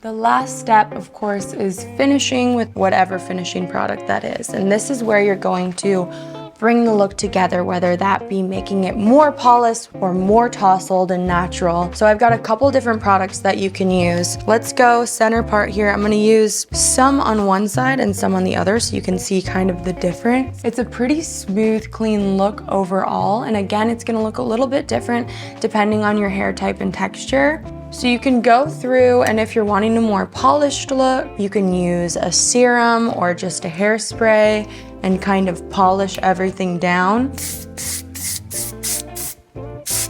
The last step, of course, is finishing with whatever finishing product that is. And this is where you're going to bring the look together, whether that be making it more polished or more tousled and natural. So I've got a couple different products that you can use. Let's go center part here. I'm gonna use some on one side and some on the other so you can see kind of the difference. It's a pretty smooth, clean look overall. And again, it's gonna look a little bit different depending on your hair type and texture. So you can go through, and if you're wanting a more polished look, you can use a serum or just a hairspray and kind of polish everything down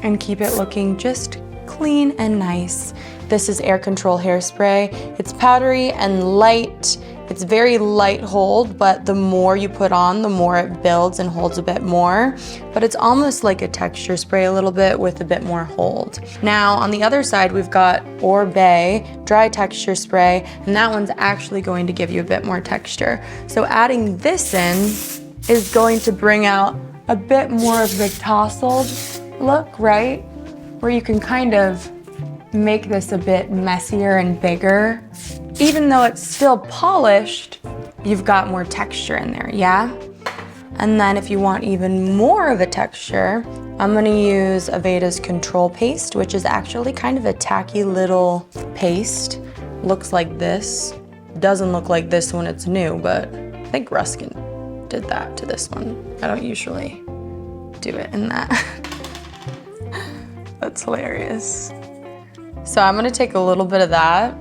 and keep it looking just clean and nice. This is Control Hairspray. It's powdery and light. It's very light hold, but the more you put on, the more it builds and holds a bit more. But it's almost like a texture spray a little bit with a bit more hold. Now, on the other side, we've got Aveda dry texture spray, and that one's actually going to give you a bit more texture. So adding this in is going to bring out a bit more of the tousled look, right? Where you can kind of make this a bit messier and bigger. Even though it's still polished, you've got more texture in there, yeah? And then if you want even more of a texture, I'm gonna use Aveda's Control Paste, which is actually kind of a tacky little paste. Looks like this. Doesn't look like this when it's new, but I think Ruskin did that to this one. I don't usually do it in that. That's hilarious. So I'm gonna take a little bit of that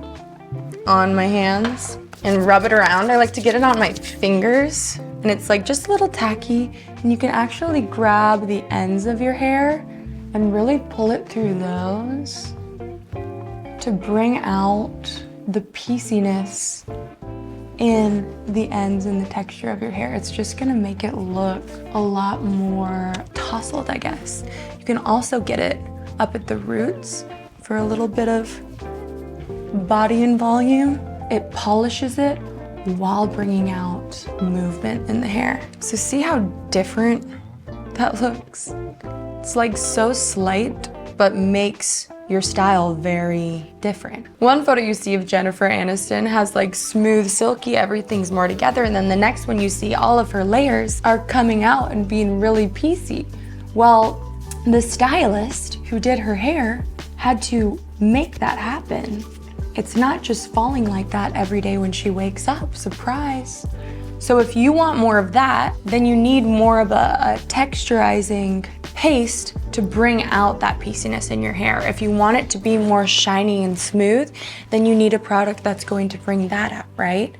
on my hands and rub it around. I like to get it on my fingers, and it's like just a little tacky, and you can actually grab the ends of your hair and really pull it through those to bring out the pieciness in the ends and the texture of your hair. It's just gonna make it look a lot more tousled, I guess. You can also get it up at the roots for a little bit of body and volume. It polishes it while bringing out movement in the hair. So see how different that looks? It's like so slight, but makes your style very different. One photo you see of Jennifer Aniston has like smooth, silky, everything's more together, and then the next one you see all of her layers are coming out and being really piecey. Well, the stylist who did her hair had to make that happen. It's not just falling like that every day when she wakes up, surprise. So if you want more of that, then you need more of a texturizing paste to bring out that pieciness in your hair. If you want it to be more shiny and smooth, then you need a product that's going to bring that out, right?